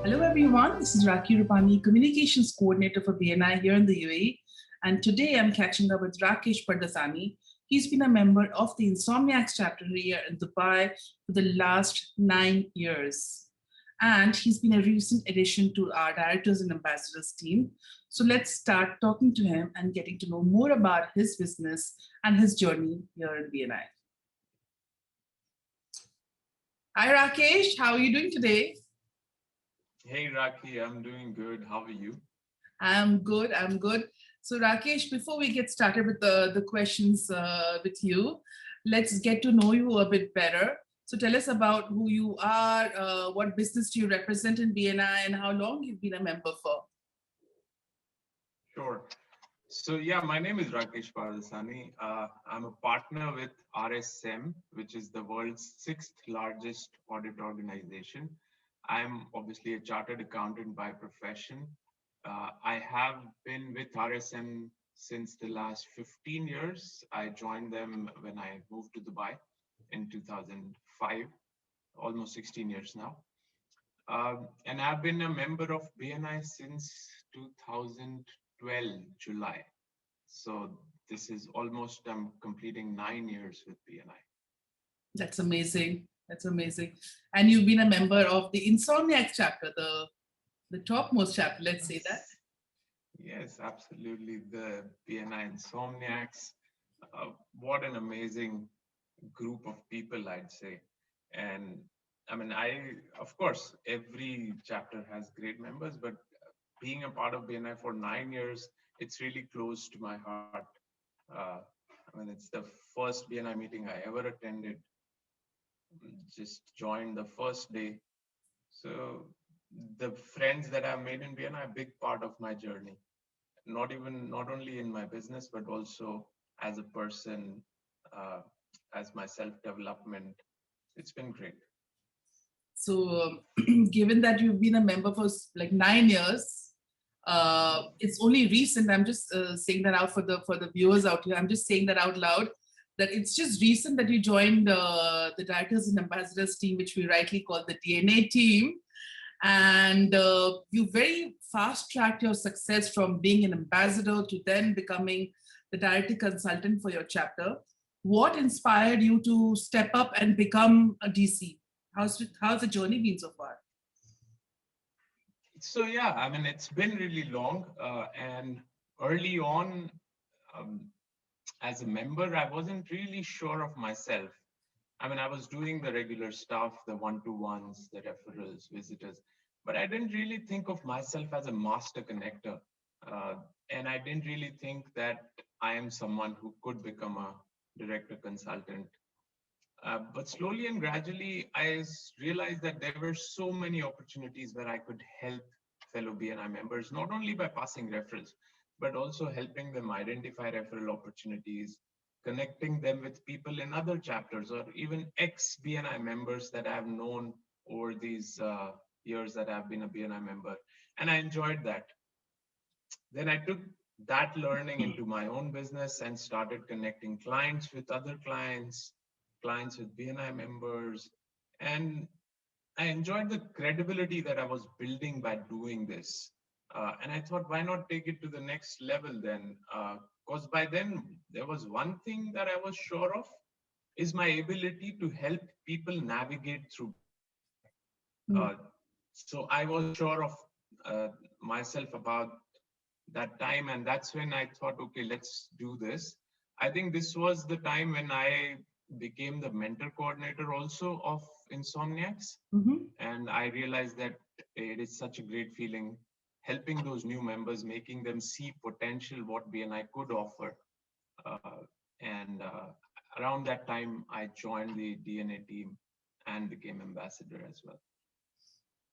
Hello everyone, this is Raki Rupani, Communications Coordinator for BNI here in the UAE. And today I'm catching up with Rakesh Pardasani. He's been a member of the Insomniacs chapter here in Dubai for the last 9 years. And he's been a recent addition to our Directors and Ambassadors team. So let's start talking to him and getting to know more about his business and his journey here in BNI. Hi Rakesh, how are you doing today? Hey Raki, I'm doing good. How are you? I'm good. So Rakesh, before we get started with the questions with you, let's get to know you a bit better. So tell us about who you are, what business do you represent in BNI, and how long you've been a member for. Sure. So yeah, my name is Rakesh Pardasani. I'm a partner with RSM, which is the world's 6th largest audit organization. I'm obviously a chartered accountant by profession. I have been with RSM since the last 15 years. I joined them when I moved to Dubai in 2005, almost 16 years now. And I've been a member of BNI since 2012, July. So this is almost, I'm completing 9 years with BNI. That's amazing. And you've been a member of the Insomniacs chapter, the topmost chapter, let's say that. Yes, absolutely. The BNI Insomniacs. What an amazing group of people, I'd say. And I mean, of course, every chapter has great members, but being a part of BNI for 9 years, it's really close to my heart. I mean, it's the first BNI meeting I ever attended. Just joined the first day. So the friends that I've made in BNI are a big part of my journey. Not only in my business, but also as a person, as my self-development. It's been great. So given that you've been a member for like 9 years, it's only recent. I'm just saying that out for the viewers out here. I'm just saying that out loud, that it's just recent that you joined the Directors and Ambassadors team, which we rightly call the DNA team. And you very fast tracked your success from being an ambassador to then becoming the director consultant for your chapter. What inspired you to step up and become a DC? How's the journey been so far? So yeah, I mean, it's been really long. And early on, as a member, I wasn't really sure of myself. I mean, I was doing the regular stuff, the one-to-ones, the referrals, visitors, but I didn't really think of myself as a master connector. And I didn't really think that I am someone who could become a director consultant. But slowly and gradually, I realized that there were so many opportunities where I could help fellow BNI members, not only by passing referrals, but also helping them identify referral opportunities, connecting them with people in other chapters or even ex-BNI members that I've known over these years that I've been a BNI member. And I enjoyed that. Then I took that learning into my own business and started connecting clients with other clients with BNI members. And I enjoyed the credibility that I was building by doing this. And I thought, why not take it to the next level then? Because by then, there was one thing that I was sure of, is my ability to help people navigate through. So I was sure of myself about that time. And that's when I thought, okay, let's do this. I think this was the time when I became the mentor coordinator also of Insomniacs. And I realized that it is such a great feeling helping those new members, making them see potential, what BNI could offer. And around that time, I joined the DNA team and became ambassador as well.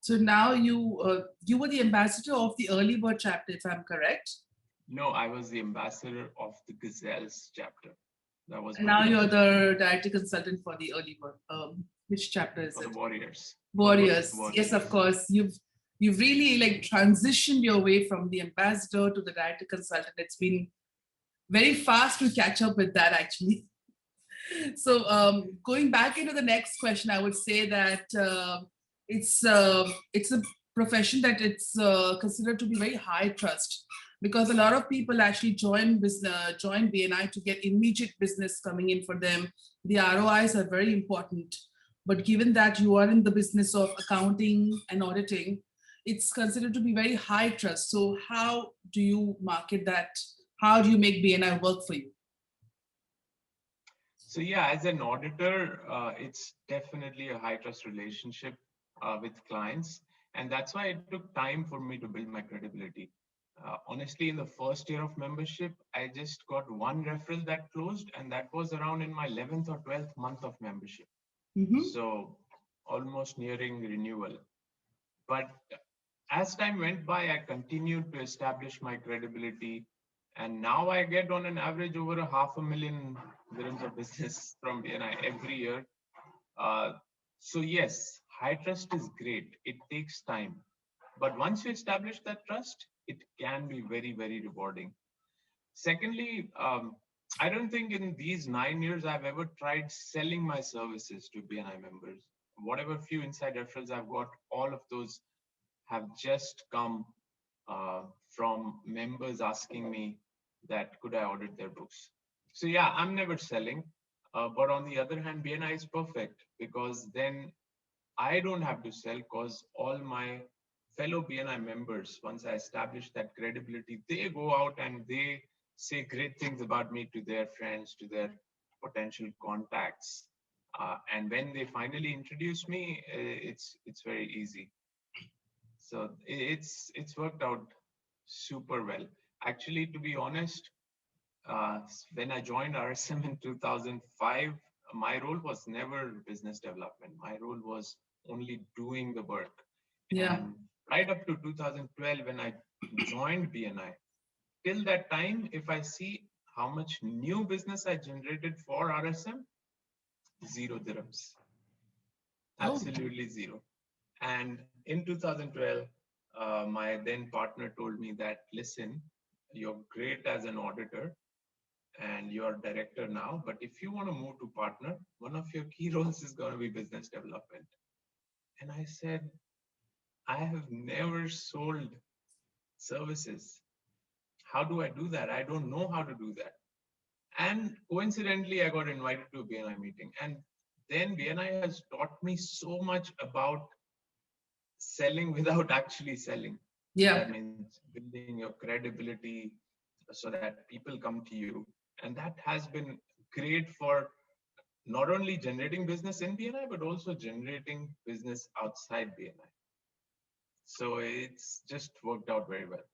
So now you were the ambassador of the Early Bird chapter, if I'm correct? No, I was the ambassador of the Gazelles chapter. That was. And now you're the director consultant for the Early Bird. Which chapter is it? The Warriors. Warriors. Yes, of course. You've really like transitioned your way from the ambassador to the director consultant. It's been very fast to catch up with that, actually. So going back into the next question, I would say that it's a profession that it's considered to be very high trust, because a lot of people actually join business, join BNI to get immediate business coming in for them. The ROIs are very important, but given that you are in the business of accounting and auditing, it's considered to be very high trust. So how do you market that? How do you make BNI work for you? So yeah, as an auditor, it's definitely a high trust relationship with clients. And that's why it took time for me to build my credibility. Honestly, in the first year of membership, I just got one referral that closed, and that was around in my 11th or 12th month of membership. Mm-hmm. So almost nearing renewal. But as time went by, I continued to establish my credibility. And now I get on an average over a $500,000 dirhams of business from BNI every year. Uh, so yes, high trust is great. It takes time. But once you establish that trust, it can be very, very rewarding. Secondly, I don't think in these 9 years I've ever tried selling my services to BNI members. Whatever few inside referrals I've got, all of those have just come from members asking me that could I audit their books. So yeah, I'm never selling. But on the other hand, BNI is perfect because then I don't have to sell because all my fellow BNI members, once I establish that credibility, they go out and they say great things about me to their friends, to their potential contacts. And when they finally introduce me, it's very easy. So it's worked out super well. Actually, to be honest, when I joined RSM in 2005, my role was never business development. My role was only doing the work. Yeah. And right up to 2012, when I joined BNI, till that time, if I see how much new business I generated for RSM, 0 dirhams, absolutely zero. And in 2012, my then partner told me that, listen, you're great as an auditor and you're director now, but if you want to move to partner, one of your key roles is going to be business development. And I said, I have never sold services. How do I do that? I don't know how to do that. And coincidentally, I got invited to a BNI meeting. And then BNI has taught me so much about selling without actually selling. Yeah. That means building your credibility so that people come to you. And that has been great for not only generating business in BNI, but also generating business outside BNI. So it's just worked out very well.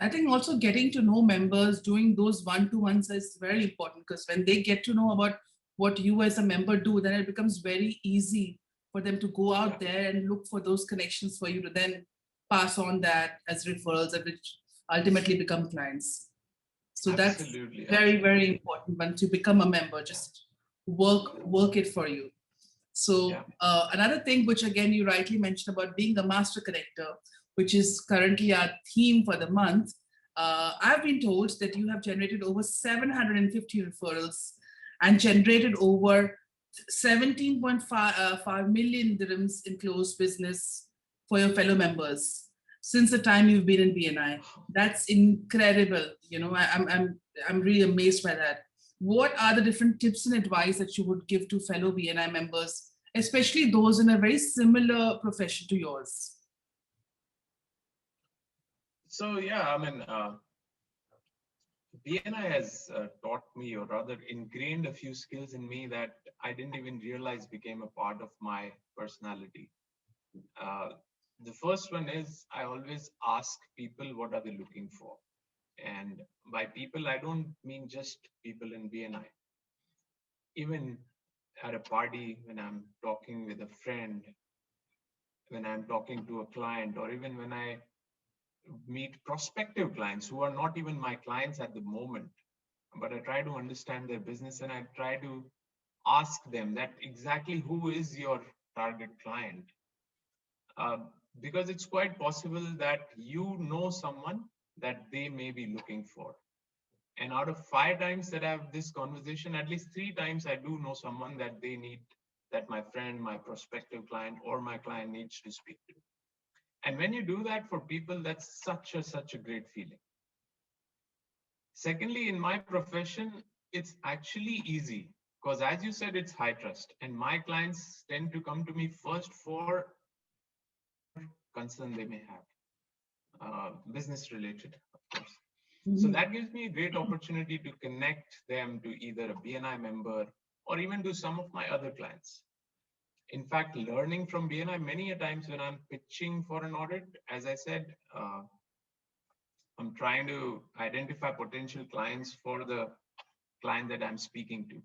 I think also getting to know members, doing those one-to-ones is very important, because when they get to know about what you as a member do, then it becomes very easy for them to go out there and look for those connections for you to then pass on that as referrals, and which ultimately become clients. So Absolutely, that's very, very absolutely. important. Once you become a member, just work it for you. So another thing, which again you rightly mentioned about being a master connector, which is currently our theme for the month, I've been told that you have generated over 750 referrals and generated over 17.5 million dirhams in closed business for your fellow members since the time you've been in BNI. That's incredible. You know, I'm really amazed by that. What are the different tips and advice that you would give to fellow BNI members, especially those in a very similar profession to yours? So yeah, I mean, BNI has taught me, or rather ingrained a few skills in me that I didn't even realize became a part of my personality. Uh, the first one is I always ask people what are they looking for. And by people, I don't mean just people in BNI. Even at a party, when I'm talking with a friend, when I'm talking to a client, or even when I meet prospective clients who are not even my clients at the moment, but I try to understand their business and I try to ask them that exactly who is your target client. Uh, because it's quite possible that you know someone that they may be looking for. And out of 5 times that I have this conversation, at least 3 times I do know someone that they need, that my friend, my prospective client, or my client needs to speak to. And when you do that for people, that's such a great feeling. Secondly, in my profession, it's actually easy because, as you said, it's high trust. And my clients tend to come to me first for concern they may have, business related, of course. So that gives me a great opportunity to connect them to either a BNI member or even to some of my other clients. In fact, learning from BNI many a times when I'm pitching for an audit, as I said, I'm trying to identify potential clients for the client that I'm speaking to.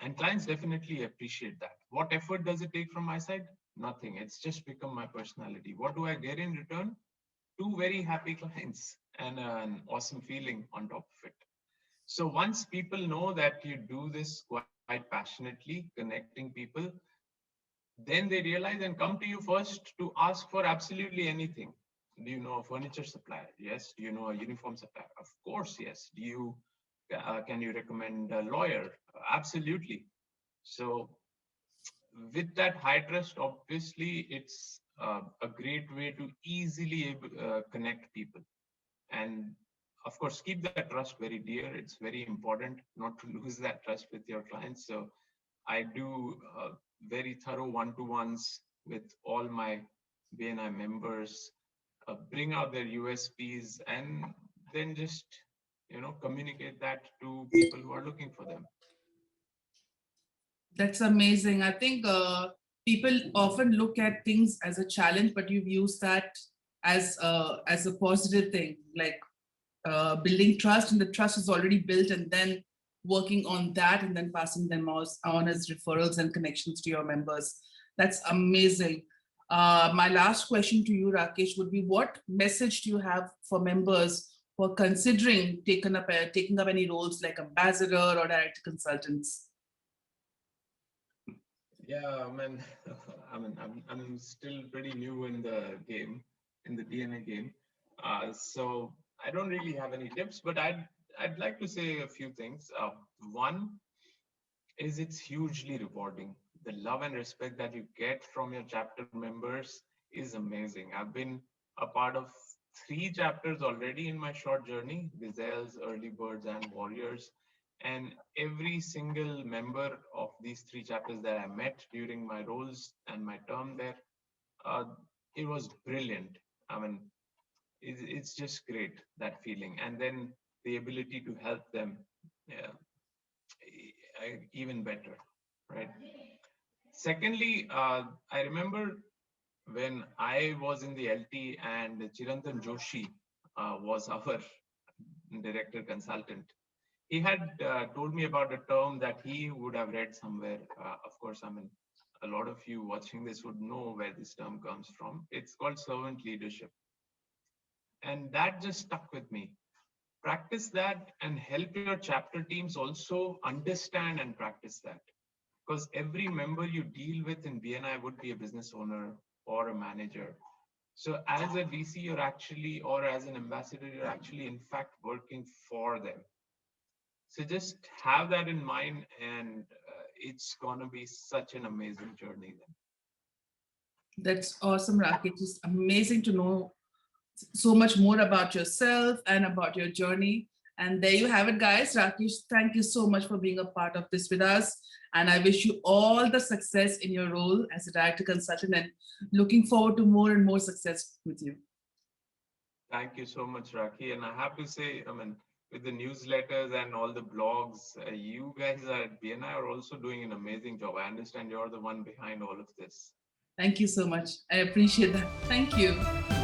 And clients definitely appreciate that. What effort does it take from my side? Nothing. It's just become my personality. What do I get in return? 2 very happy clients and an awesome feeling on top of it. So once people know that you do this quite passionately, connecting people, then they realize and come to you first to ask for absolutely anything. Do you know a furniture supplier? Yes. Do you know a uniform supplier? Of course, yes. Do you can you recommend a lawyer? Absolutely. So with that high trust, obviously, it's a great way to easily connect people. And of course, keep that trust very dear. It's very important not to lose that trust with your clients. So I do very thorough one-to-ones with all my BNI members, bring out their USPs, and then just communicate that to people who are looking for them. That's amazing. I think people often look at things as a challenge, but you've used that as a positive thing, like building trust, and the trust is already built, and then working on that, and then passing them on as referrals and connections to your members. That's amazing. My last question to you, Rakesh, would be: what message do you have for members who are considering taking up any roles like ambassador or director consultants? Yeah, I'm still pretty new in the game, in the DNA game. So I don't really have any tips, but I'd like to say a few things. One is it's hugely rewarding. The love and respect that you get from your chapter members is amazing. I've been a part of 3 chapters already in my short journey: Gazelles, Early Birds, and Warriors. And every single member of these 3 chapters that I met during my roles and my term there, it was brilliant. I mean, it's just great, that feeling. And then the ability to help them, even better, right? Secondly, I remember when I was in the LT and Chirantan Joshi was our director consultant. He had told me about a term that he would have read somewhere. Of course, a lot of you watching this would know where this term comes from. It's called servant leadership. And that just stuck with me. Practice that and help your chapter teams also understand and practice that. Because every member you deal with in BNI would be a business owner or a manager. So as a DC, you're actually, or as an ambassador, you're actually in fact working for them. So just have that in mind, and it's gonna be such an amazing journey then. That's awesome, Rakesh. It's amazing to know so much more about yourself and about your journey. And there you have it, guys. Rakesh, thank you so much for being a part of this with us. And I wish you all the success in your role as a director consultant, and looking forward to more and more success with you. Thank you so much, Rakhi. And I have to say, with the newsletters and all the blogs, you guys at BNI are also doing an amazing job. I understand you're the one behind all of this. Thank you so much. I appreciate that. Thank you.